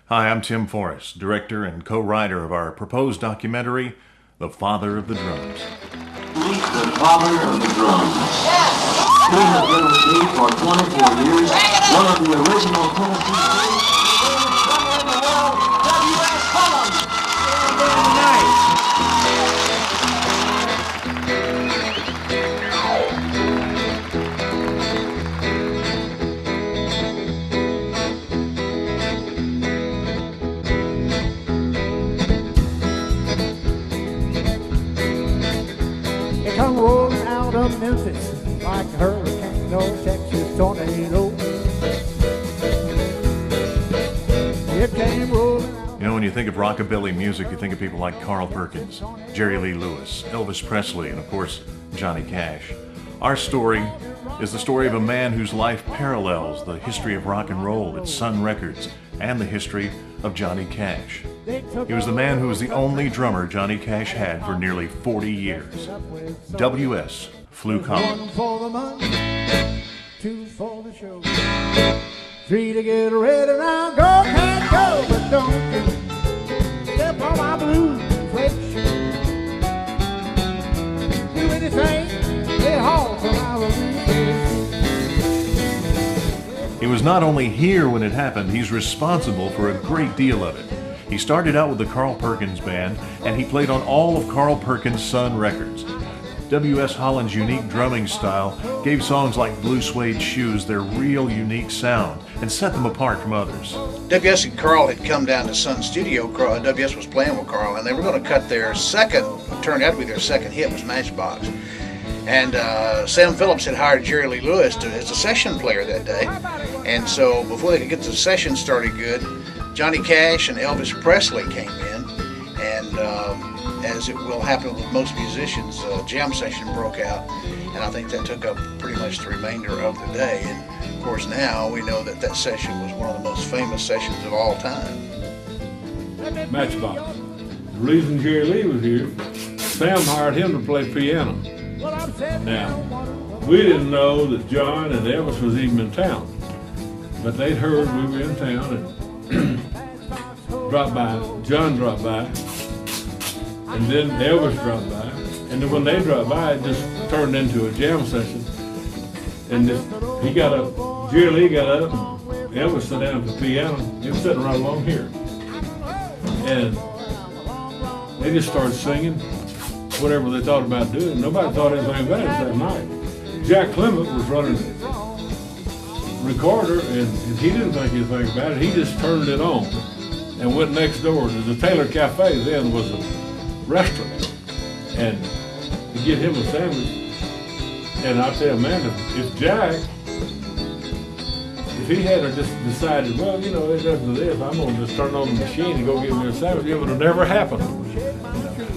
Hi, I'm Tim Forrest, director and co-writer of our proposed documentary, The Father of the Drums. Meet the Father of the Drums. He has been with me for 24 years, one of the original Tennessee drummer in the world, W.S. Holland. Very nice. Come rolling out of Memphis like a hurricane or Texas tornado. It came rolling out. You know, when you think of rockabilly music, you think of people like Carl Perkins, Jerry Lee Lewis, Elvis Presley, and of course, Johnny Cash. Our story is the story of a man whose life parallels the history of rock and roll at Sun Records and the history of Johnny Cash. He was the man who was the only drummer Johnny Cash had for nearly 40 years. W.S. Flew Collins. 1 for the money, 2 for the show, 3 to get ready. Now go, can't go, but don't you step on my blues inflation. Do anything, get home from our He was not only here when it happened, he's responsible for a great deal of it. He started out with the Carl Perkins Band, and he played on all of Carl Perkins' Sun Records. W.S. Holland's unique drumming style gave songs like Blue Suede Shoes their real unique sound and set them apart from others. W.S. and Carl had come down to Sun Studio. W.S. was playing with Carl, and they were going to cut their second, turned out to be their second hit, was Matchbox. And Sam Phillips had hired Jerry Lee Lewis as a session player that day. And so before they could get the session started good, Johnny Cash and Elvis Presley came in, and as it will happen with most musicians, a jam session broke out, and I think that took up pretty much the remainder of the day. And of course now we know that that session was one of the most famous sessions of all time. Matchbox. The reason Jerry Lee was here, Sam hired him to play piano. Now, we didn't know that John and Elvis was even in town, but they'd heard we were in town and dropped by. John dropped by, and then Elvis dropped by, and then when they dropped by, it just turned into a jam session. And he got up, Jerry Lee got up, and Elvis sat down at the piano. He was sitting right along here, and they just started singing whatever they thought about doing. Nobody thought anything about it that night. Jack Clement was running recorder, and he didn't think anything about it. He just turned it on and went next door to the Taylor Cafe. Then was a restaurant, and to get him a sandwich. And I tell you, man, if Jack, if he had just decided, well, you know, after this, I'm gonna just turn on the machine and go get me a sandwich, it would have never happened.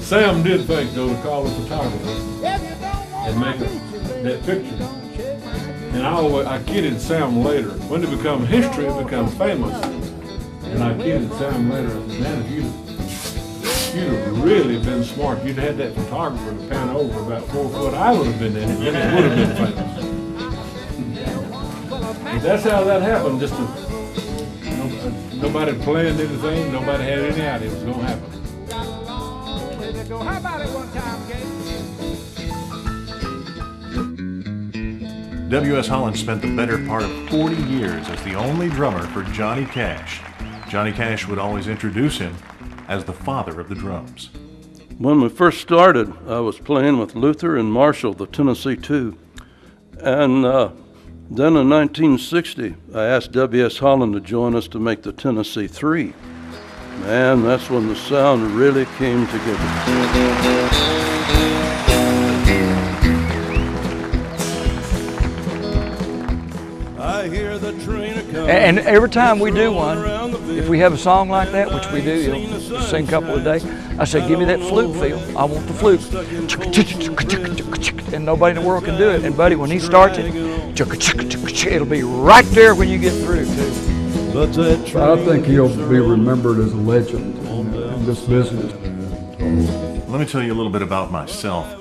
Sam did think, though, to call a photographer and make that picture. And I kidded Sam later. When it become history, it become famous. And I kidded Sam later, man, if you'd have really been smart, you'd had that photographer to pan over about 4 foot, I would have been in it, and it would have been famous. But that's how that happened. Just nobody planned anything, nobody had any idea it was going to happen. How about it one time, W.S. Holland spent the better part of 40 years as the only drummer for Johnny Cash. Johnny Cash would always introduce him as the father of the drums. When we first started, I was playing with Luther and Marshall, the Tennessee Two. And then in 1960, I asked W.S. Holland to join us to make the Tennessee Three. Man, that's when the sound really came together. I hear the train a-comin'. And every time we do one, if we have a song like that, which we do, you'll sing a couple a day, I say, give me that flute feel. I want the flute. And nobody in the world can do it. And buddy, when he starts it, it'll be right there when you get through too. I think he'll be remembered as a legend in this business. Let me tell you a little bit about myself.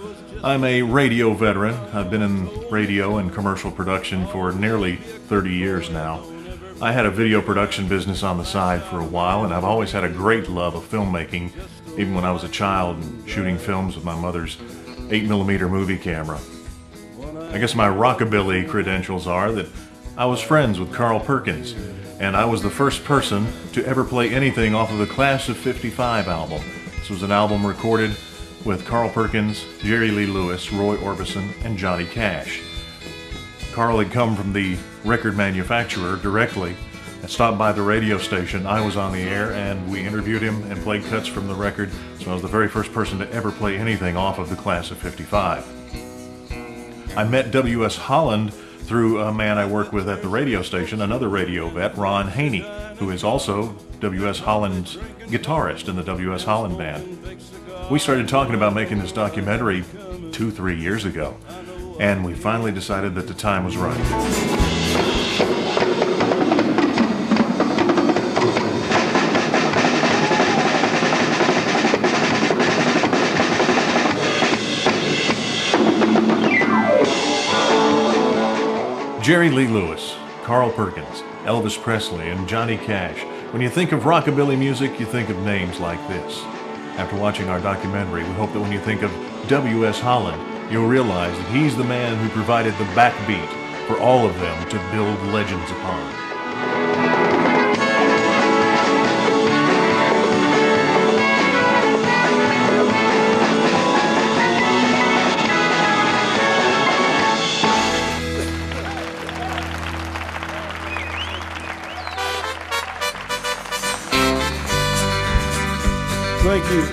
I'm a radio veteran. I've been in radio and commercial production for nearly 30 years now. I had a video production business on the side for a while, and I've always had a great love of filmmaking, even when I was a child and shooting films with my mother's 8mm movie camera. I guess my rockabilly credentials are that I was friends with Carl Perkins, and I was the first person to ever play anything off of the Class of '55 album. This was an album recorded with Carl Perkins, Jerry Lee Lewis, Roy Orbison, and Johnny Cash. Carl had come from the record manufacturer directly and stopped by the radio station. I was on the air, and we interviewed him and played cuts from the record, so I was the very first person to ever play anything off of the Class of '55. I met W.S. Holland through a man I work with at the radio station, another radio vet, Ron Haney, who is also W.S. Holland's guitarist in the W.S. Holland Band. We started talking about making this documentary 2-3 years ago, and we finally decided that the time was right. Jerry Lee Lewis, Carl Perkins, Elvis Presley, and Johnny Cash. When you think of rockabilly music, you think of names like this. After watching our documentary, we hope that when you think of W.S. Holland, you'll realize that he's the man who provided the backbeat for all of them to build legends upon. Thank you.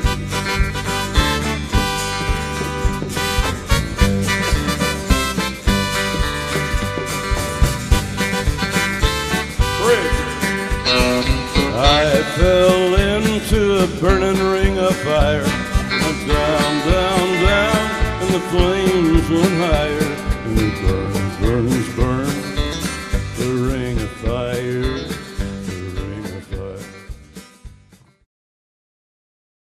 I fell into a burning ring of fire, went down, down,